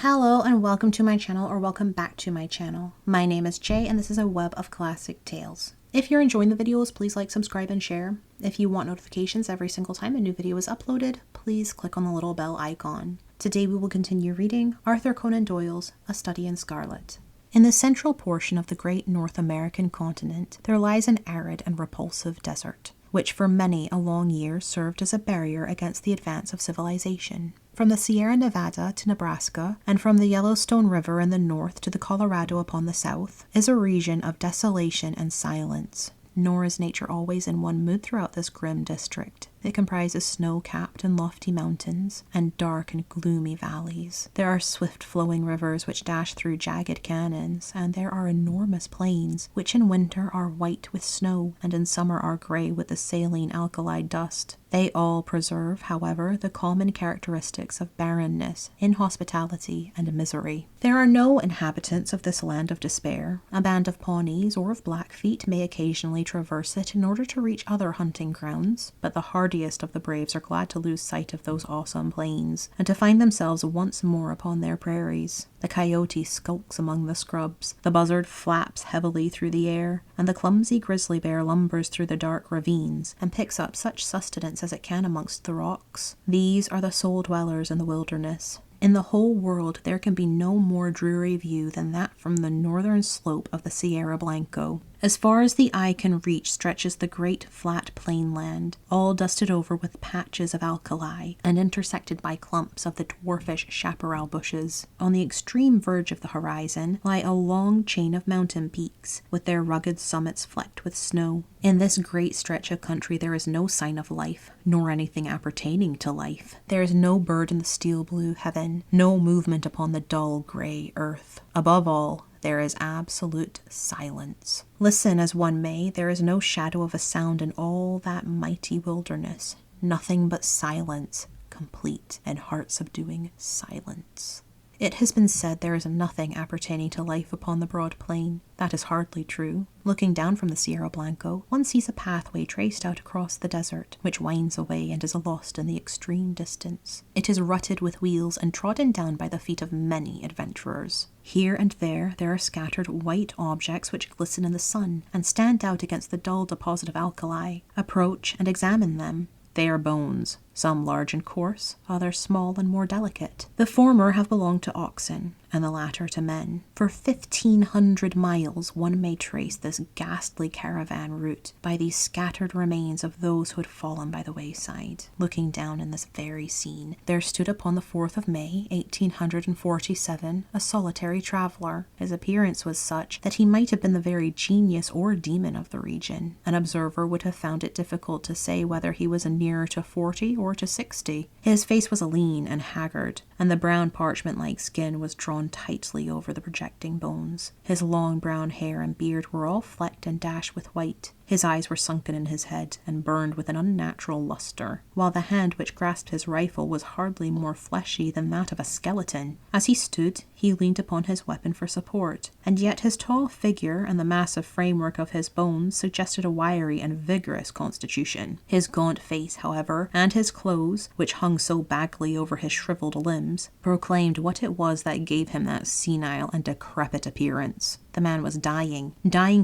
Hello and welcome to my channel, or welcome back to my channel. My name is Jay and this is a web of classic tales. If you're enjoying the videos, please like, subscribe, and share. If you want notifications every single time a new video is uploaded, please click on the little bell icon. Today we will continue reading Arthur Conan Doyle's A Study in Scarlet. In the central portion of the great North American continent, there lies an arid and repulsive desert, which for many a long year served as a barrier against the advance of civilization. From the Sierra Nevada to Nebraska, and from the Yellowstone River in the north to the Colorado upon the south, is a region of desolation and silence. Nor is nature always in one mood throughout this grim district. It comprises snow-capped and lofty mountains, and dark and gloomy valleys. There are swift-flowing rivers which dash through jagged canyons, and there are enormous plains, which in winter are white with snow, and in summer are grey with the saline alkali dust. They all preserve, however, the common characteristics of barrenness, inhospitality, and misery. There are no inhabitants of this land of despair. A band of Pawnees or of Blackfeet may occasionally traverse it in order to reach other hunting grounds, but the hardiest of the braves are glad to lose sight of those awesome plains, and to find themselves once more upon their prairies. The coyote skulks among the scrubs, the buzzard flaps heavily through the air, and the clumsy grizzly bear lumbers through the dark ravines, and picks up such sustenance as it can amongst the rocks. These are the sole dwellers in the wilderness. In the whole world there can be no more dreary view than that from the northern slope of the Sierra Blanco. As far as the eye can reach stretches the great flat plain land, all dusted over with patches of alkali, and intersected by clumps of the dwarfish chaparral bushes. On the extreme verge of the horizon lie a long chain of mountain peaks, with their rugged summits flecked with snow. In this great stretch of country there is no sign of life, nor anything appertaining to life. There is no bird in the steel blue heaven, no movement upon the dull grey earth. Above all, there is absolute silence. Listen as one may, there is no shadow of a sound in all that mighty wilderness. Nothing but silence, complete and heart-subduing silence. It has been said there is nothing appertaining to life upon the broad plain. That is hardly true. Looking down from the Sierra Blanco, one sees a pathway traced out across the desert, which winds away and is lost in the extreme distance. It is rutted with wheels and trodden down by the feet of many adventurers. Here and there are scattered white objects which glisten in the sun and stand out against the dull deposit of alkali. Approach and examine them. They are bones, some large and coarse, others small and more delicate. The former have belonged to oxen, and the latter to men. For 1,500 miles one may trace this ghastly caravan route by these scattered remains of those who had fallen by the wayside. Looking down in this very scene, there stood upon the 4th of May, 1847, a solitary traveller. His appearance was such that he might have been the very genius or demon of the region. An observer would have found it difficult to say whether he was nearer to 40 or to 60. His face was lean and haggard, and the brown parchment-like skin was drawn tightly over the projecting bones. His long brown hair and beard were all flecked and dashed with white. His eyes were sunken in his head and burned with an unnatural luster, while the hand which grasped his rifle was hardly more fleshy than that of a skeleton. As he stood, he leaned upon his weapon for support, and yet his tall figure and the massive framework of his bones suggested a wiry and vigorous constitution. His gaunt face, however, and his clothes, which hung so bagly over his shriveled limbs, proclaimed what it was that gave him that senile and decrepit appearance. The man was dying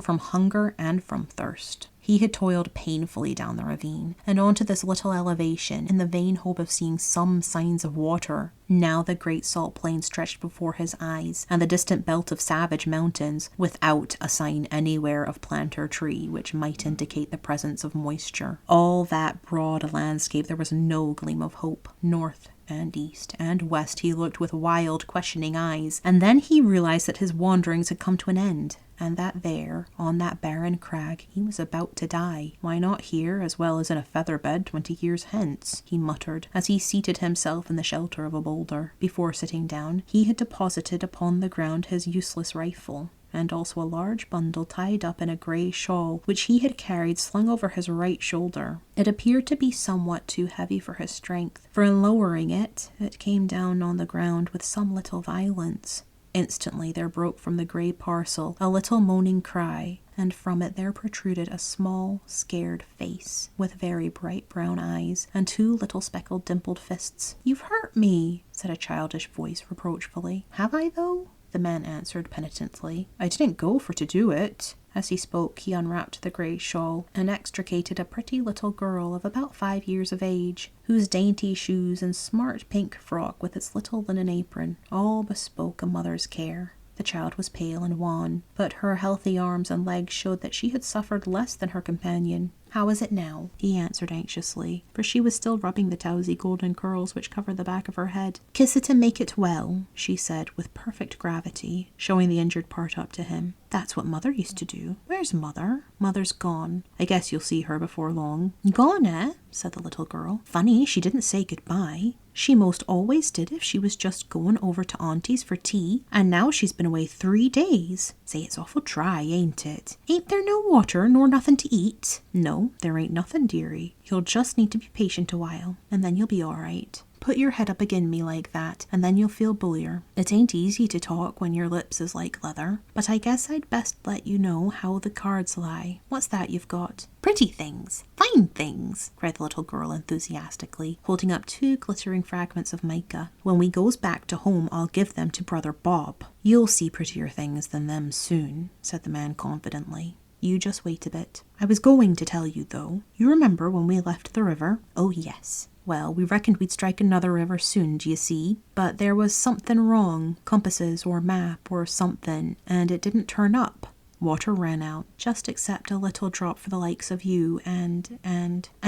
from hunger and from thirst. He had toiled painfully down the ravine and onto this little elevation in the vain hope of seeing some signs of water. Now the great salt plain stretched before his eyes, and the distant belt of savage mountains, without a sign anywhere of plant or tree which might indicate the presence of moisture. All that broad landscape there was no gleam of hope. North and east and west he looked with wild, questioning eyes, and then he realized that his wanderings had come to an end, and that there, on that barren crag, he was about to die. Why not here as well as in a feather bed 20 years hence? He muttered, as he seated himself in the shelter of a boulder. Before sitting down, he had deposited upon the ground his useless rifle, and also a large bundle tied up in a grey shawl which he had carried slung over his right shoulder. It appeared to be somewhat too heavy for his strength, for in lowering it, it came down on the ground with some little violence. Instantly there broke from the grey parcel a little moaning cry, and from it there protruded a small, scared face, with very bright brown eyes, and 2 little speckled dimpled fists. "You've hurt me," said a childish voice reproachfully. "Have I, though?" The man answered penitently. "I didn't go for to do it." As he spoke, he unwrapped the grey shawl and extricated a pretty little girl of about 5 years of age, whose dainty shoes and smart pink frock with its little linen apron all bespoke a mother's care. The child was pale and wan, but her healthy arms and legs showed that she had suffered less than her companion. "How is it now?" he answered anxiously, for she was still rubbing the towsy golden curls which covered the back of her head. "Kiss it and make it well," she said with perfect gravity, showing the injured part up to him. "That's what Mother used to do." "Where's Mother?" "Mother's gone. I guess you'll see her before long." "Gone, eh?" said the little girl. "Funny she didn't say goodbye. She most always did if she was just going over to Auntie's for tea, and now she's been away 3 days. Say, it's awful dry, ain't it? Ain't there no water nor nothing to eat?" "No, there ain't nothing, dearie. You'll just need to be patient a while, and then you'll be all right. Put your head up agin me like that, and then you'll feel bullier. It ain't easy to talk when your lips is like leather, but I guess I'd best let you know how the cards lie. What's that you've got?" "Pretty things, fine things," cried the little girl enthusiastically, holding up 2 glittering fragments of mica. "When we goes back to home, I'll give them to Brother Bob. You'll see prettier things than them soon," said the man confidently. "You just wait a bit. I was going to tell you, though. You remember when we left the river?" "Oh, yes." "Well, we reckoned we'd strike another river soon, d'ye see? But there was something wrong, compasses or map or something, and it didn't turn up. Water ran out, just except a little drop for the likes of you, and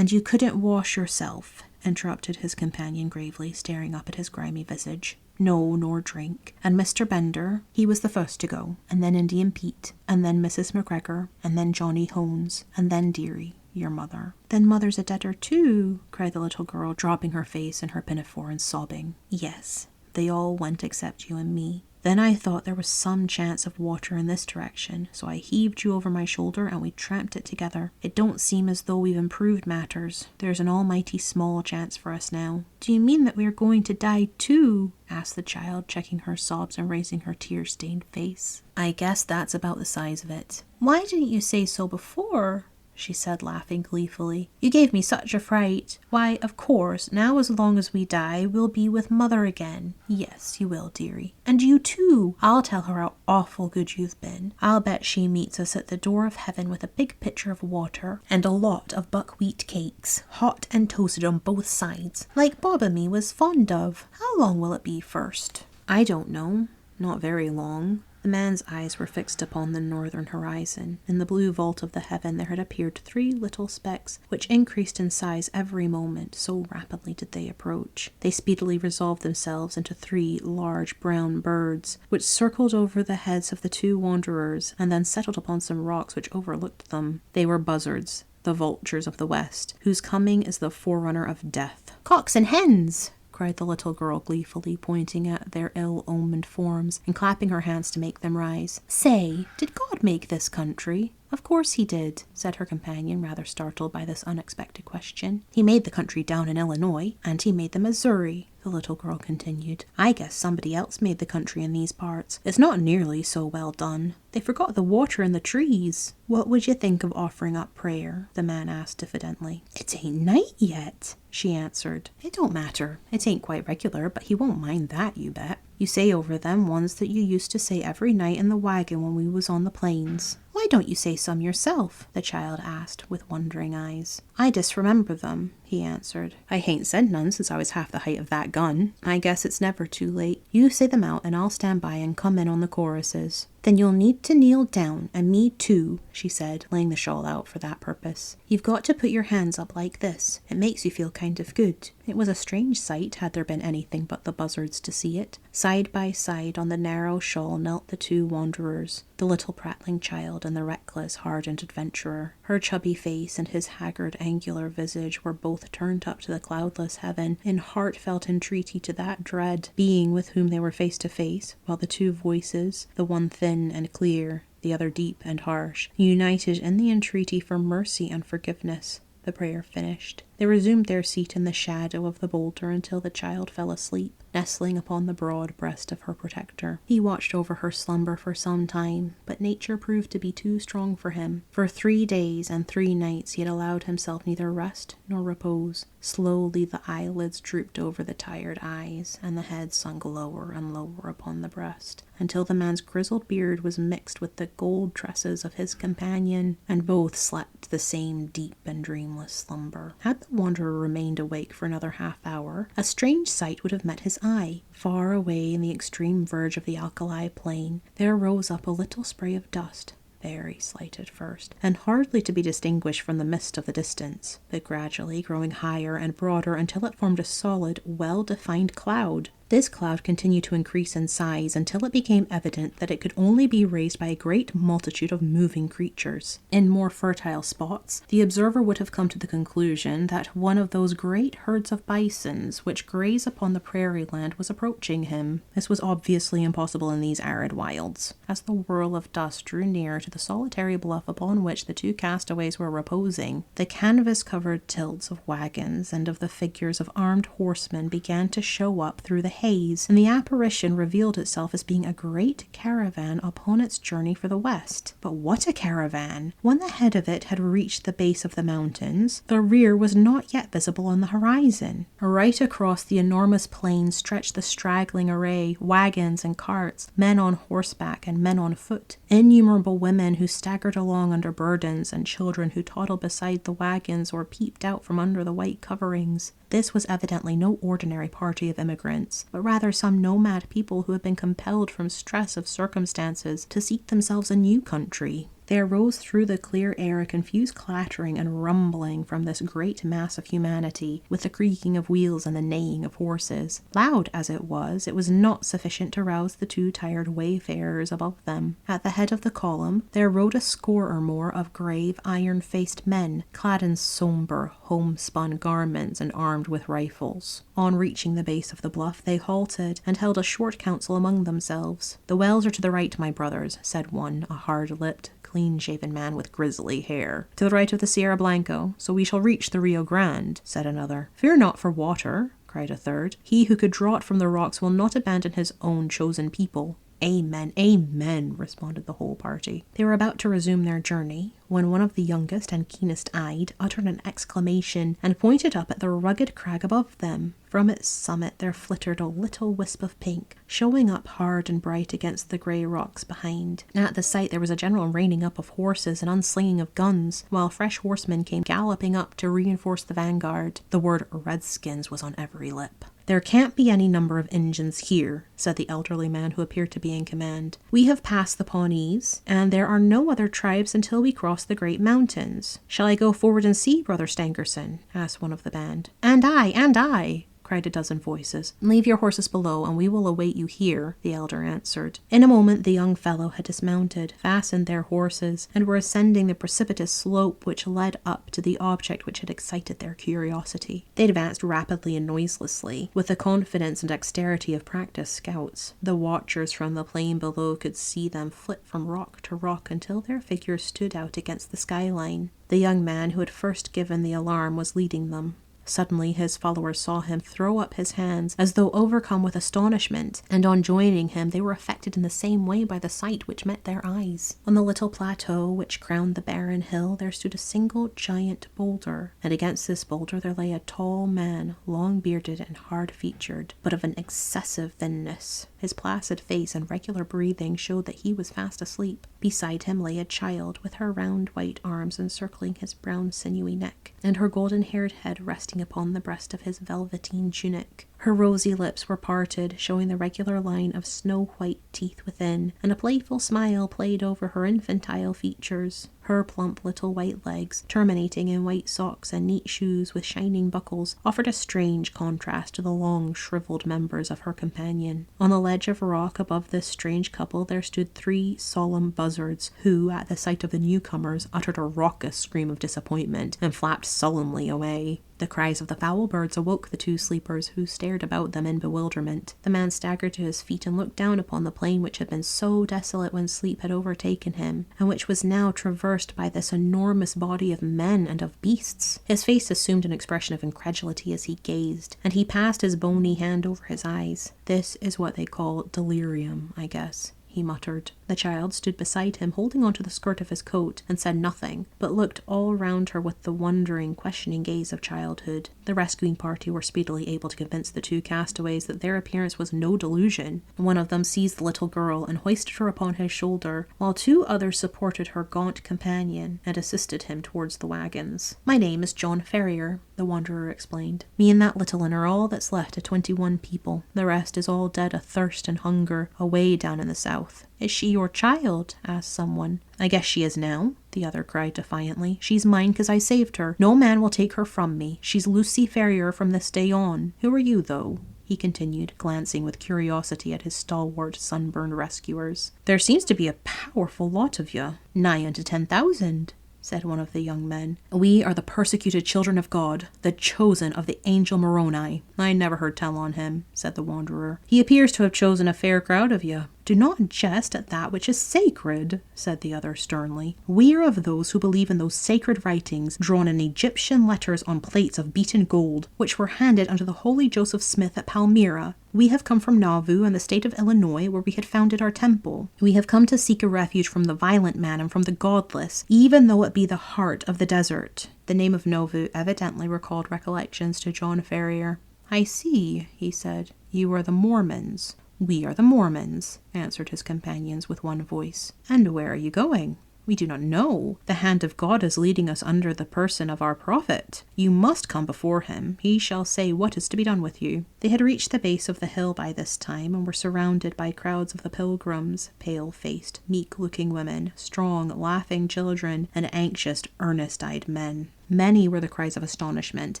you couldn't wash yourself," interrupted his companion gravely, staring up at his grimy visage. "No, nor drink. And Mr. Bender, he was the first to go, and then Indian Pete, and then Mrs. McGregor, and then Johnny Hones, and then dearie, your mother." "Then Mother's a debtor too," cried the little girl, dropping her face in her pinafore and sobbing. "Yes, they all went except you and me. Then I thought there was some chance of water in this direction, so I heaved you over my shoulder and we tramped it together. It don't seem as though we've improved matters. There's an almighty small chance for us now." "Do you mean that we are going to die too?" asked the child, checking her sobs and raising her tear-stained face. "I guess that's about the size of it." "Why didn't you say so before?" she said, laughing gleefully. "You gave me such a fright. Why, of course, now as long as we die, we'll be with Mother again." "Yes, you will, dearie. And you too. I'll tell her how awful good you've been. I'll bet she meets us at the door of heaven with a big pitcher of water and a lot of buckwheat cakes, hot and toasted on both sides, like Bob and me was fond of. How long will it be first?" "I don't know. Not very long." The man's eyes were fixed upon the northern horizon. In the blue vault of the heaven there had appeared 3 little specks, which increased in size every moment, so rapidly did they approach. They speedily resolved themselves into 3 large brown birds, which circled over the heads of the 2 wanderers, and then settled upon some rocks which overlooked them. They were buzzards, the vultures of the west, whose coming is the forerunner of death. "Cocks and hens!" cried the little girl gleefully, pointing at their ill-omened forms and clapping her hands to make them rise. "Say, did God make this country?" "Of course he did," said her companion, rather startled by this unexpected question. "He made the country down in Illinois, and he made the Missouri," the little girl continued. "I guess somebody else made the country in these parts. It's not nearly so well done. They forgot the water and the trees." "What would you think of offering up prayer?" the man asked diffidently. "It ain't night yet," she answered. "It don't matter. It ain't quite regular, but he won't mind that, you bet. You say over them ones that you used to say every night in the wagon when we was on the plains." "Why don't you say some yourself?" the child asked with wondering eyes. "I disremember them," he answered. "I hain't said none since I was half the height of that gun. I guess it's never too late. You say them out and I'll stand by and come in on the choruses." "Then you'll need to kneel down, and me too," she said, laying the shawl out for that purpose. "You've got to put your hands up like this. It makes you feel kind of good." It was a strange sight, had there been anything but the buzzards to see it. Side by side on the narrow shawl knelt the 2 wanderers, the little prattling child and the reckless, hardened adventurer. Her chubby face and his haggard, angular visage were both turned up to the cloudless heaven in heartfelt entreaty to that dread being with whom they were face to face, while the 2 voices, the one thin and clear, the other deep and harsh, united in the entreaty for mercy and forgiveness. The prayer finished. They resumed their seat in the shadow of the boulder until the child fell asleep, nestling upon the broad breast of her protector. He watched over her slumber for some time, but nature proved to be too strong for him. For 3 days and 3 nights he had allowed himself neither rest nor repose. Slowly the eyelids drooped over the tired eyes, and the head sunk lower and lower upon the breast, until the man's grizzled beard was mixed with the gold tresses of his companion, and both slept the same deep and dreamless slumber. Had the wanderer remained awake for another half-hour, a strange sight would have met his eye. Far away in the extreme verge of the Alkali plain, there rose up a little spray of dust, very slight at first, and hardly to be distinguished from the mist of the distance, but gradually growing higher and broader until it formed a solid, well-defined cloud. This cloud continued to increase in size until it became evident that it could only be raised by a great multitude of moving creatures. In more fertile spots, the observer would have come to the conclusion that one of those great herds of bisons which graze upon the prairie land was approaching him. This was obviously impossible in these arid wilds. As the whirl of dust drew near to the solitary bluff upon which the 2 castaways were reposing, the canvas-covered tilts of wagons and of the figures of armed horsemen began to show up through the haze, and the apparition revealed itself as being a great caravan upon its journey for the west. But what a caravan! When the head of it had reached the base of the mountains, the rear was not yet visible on the horizon. Right across the enormous plain stretched the straggling array, wagons and carts, men on horseback and men on foot, innumerable women who staggered along under burdens, and children who toddled beside the wagons or peeped out from under the white coverings. This was evidently no ordinary party of immigrants, but rather some nomad people who had been compelled from stress of circumstances to seek themselves a new country. There arose through the clear air a confused clattering and rumbling from this great mass of humanity, with the creaking of wheels and the neighing of horses. Loud as it was not sufficient to rouse the 2 tired wayfarers above them. At the head of the column there rode a score or more of grave, iron-faced men, clad in sombre, homespun garments and armed with rifles. On reaching the base of the bluff, they halted and held a short council among themselves. "The wells are to the right, my brothers," said one, a hard-lipped, clean-shaven man with grizzly hair. "To the right of the Sierra Blanco, so we shall reach the Rio Grande," said another. "Fear not for water," cried a third. "He who could draw it from the rocks will not abandon his own chosen people." "Amen, amen," responded the whole party. They were about to resume their journey, when one of the youngest and keenest-eyed uttered an exclamation and pointed up at the rugged crag above them. From its summit there flittered a little wisp of pink, showing up hard and bright against the grey rocks behind. At the sight there was a general reining up of horses and unslinging of guns, while fresh horsemen came galloping up to reinforce the vanguard. The word "Redskins" was on every lip. "There can't be any number of Injuns here," said the elderly man who appeared to be in command. "We have passed the Pawnees, and there are no other tribes until we cross the great mountains." "Shall I go forward and see, Brother Stangerson?" asked one of the band. "And I," cried a dozen voices. "Leave your horses below, and we will await you here," the elder answered. In a moment the young fellow had dismounted, fastened their horses, and were ascending the precipitous slope which led up to the object which had excited their curiosity. They advanced rapidly and noiselessly, with the confidence and dexterity of practiced scouts. The watchers from the plain below could see them flit from rock to rock until their figures stood out against the skyline. The young man who had first given the alarm was leading them. Suddenly his followers saw him throw up his hands as though overcome with astonishment, and on joining him they were affected in the same way by the sight which met their eyes. On the little plateau which crowned the barren hill there stood a single giant boulder, and against this boulder there lay a tall man, long-bearded and hard-featured, but of an excessive thinness. His placid face and regular breathing showed that he was fast asleep. Beside him lay a child, with her round white arms encircling his brown sinewy neck, and her golden-haired head resting upon the breast of his velveteen tunic. Her rosy lips were parted, showing the regular line of snow-white teeth within, and a playful smile played over her infantile features. Her plump little white legs, terminating in white socks and neat shoes with shining buckles, offered a strange contrast to the long, shriveled members of her companion. On the ledge of rock above this strange couple there stood 3 solemn buzzards, who, at the sight of the newcomers, uttered a raucous scream of disappointment and flapped sullenly away. The cries of the foul birds awoke the two sleepers, who stared about them in bewilderment. The man staggered to his feet and looked down upon the plain which had been so desolate when sleep had overtaken him, and which was now traversed by this enormous body of men and of beasts. His face assumed an expression of incredulity as he gazed, and he passed his bony hand over his eyes. "This is what they call delirium, I guess," he muttered. The child stood beside him, holding onto the skirt of his coat, and said nothing, but looked all round her with the wondering, questioning gaze of childhood. The rescuing party were speedily able to convince the two castaways that their appearance was no delusion. One of them seized the little girl and hoisted her upon his shoulder, while two others supported her gaunt companion and assisted him towards the wagons. "My name is John Ferrier," the wanderer explained. "Me and that little un are all that's left of 21 people. The rest is all dead of thirst and hunger, away down in the south." "Is she your child?" asked someone. "I guess she is now," the other cried defiantly. "She's mine 'cause I saved her. No man will take her from me. She's Lucy Ferrier from this day on. Who are you, though?" he continued, glancing with curiosity at his stalwart, sunburned rescuers. "There seems to be a powerful lot of you. Nigh unto 10,000. said one of the young men. "We are the persecuted children of God, the chosen of the angel Moroni." "I never heard tell on him," said the wanderer. "He appears to have chosen a fair crowd of you." "Do not jest at that which is sacred," said the other sternly. "We are of those who believe in those sacred writings drawn in Egyptian letters on plates of beaten gold, which were handed unto the holy Joseph Smith at Palmyra. We have come from Nauvoo in the state of Illinois, where we had founded our temple. We have come to seek a refuge from the violent man and from the godless, even though it be the heart of the desert." The name of Nauvoo evidently recalled recollections to John Ferrier. "I see," he said. "You are the Mormons." "We are the Mormons," answered his companions with one voice. "And where are you going?" "We do not know. The hand of God is leading us under the person of our prophet. You must come before him. He shall say what is to be done with you." They had reached the base of the hill by this time and were surrounded by crowds of the pilgrims, pale-faced, meek-looking women, strong, laughing children, and anxious, earnest-eyed men. Many were the cries of astonishment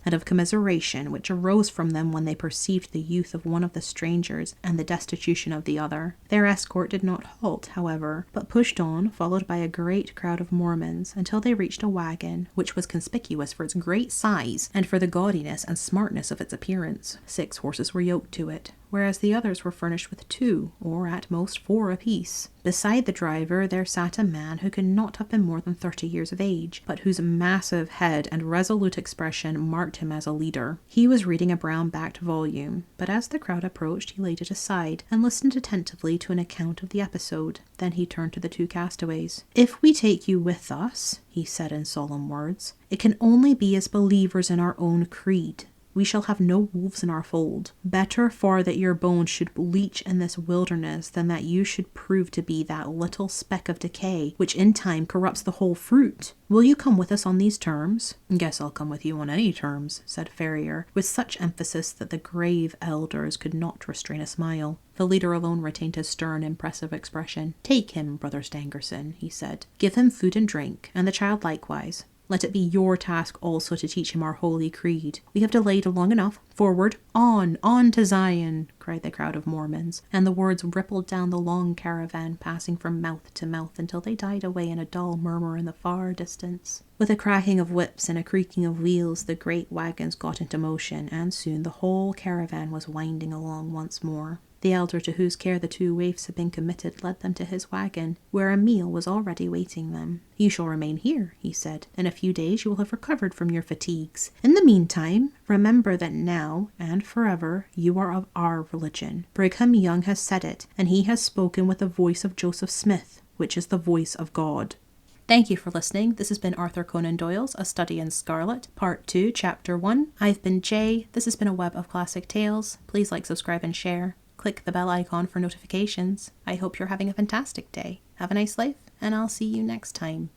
and of commiseration which arose from them when they perceived the youth of one of the strangers and the destitution of the other. Their escort did not halt, however, but pushed on, followed by a great crowd of Mormons, until they reached a wagon, which was conspicuous for its great size and for the gaudiness and smartness of its appearance. 6 horses were yoked to it, whereas the others were furnished with 2, or at most 4 apiece. Beside the driver there sat a man who could not have been more than 30 years of age, but whose massive head and resolute expression marked him as a leader. He was reading a brown-backed volume, but as the crowd approached he laid it aside and listened attentively to an account of the episode. Then he turned to the 2 castaways. "If we take you with us," he said in solemn words, "it can only be as believers in our own creed. We shall have no wolves in our fold. Better far that your bones should bleach in this wilderness than that you should prove to be that little speck of decay which in time corrupts the whole fruit. Will you come with us on these terms?" "Guess I'll come with you on any terms," said Ferrier, with such emphasis that the grave elders could not restrain a smile. The leader alone retained his stern, impressive expression. "Take him, Brother Stangerson," he said. "Give him food and drink, and the child likewise. Let it be your task also to teach him our holy creed. We have delayed long enough. Forward, on to Zion," cried the crowd of Mormons, and the words rippled down the long caravan, passing from mouth to mouth until they died away in a dull murmur in the far distance. With a cracking of whips and a creaking of wheels, the great wagons got into motion, and soon the whole caravan was winding along once more. The elder to whose care the 2 waifs had been committed led them to his wagon, where a meal was already waiting them. "You shall remain here," he said. "In a few days you will have recovered from your fatigues. In the meantime, remember that now and forever you are of our religion. Brigham Young has said it, and he has spoken with the voice of Joseph Smith, which is the voice of God." Thank you for listening. This has been Arthur Conan Doyle's A Study in Scarlet, Part 2, Chapter 1. I've been Jay. This has been a web of classic tales. Please like, subscribe, and share. Click the bell icon for notifications. I hope you're having a fantastic day. Have a nice life, and I'll see you next time.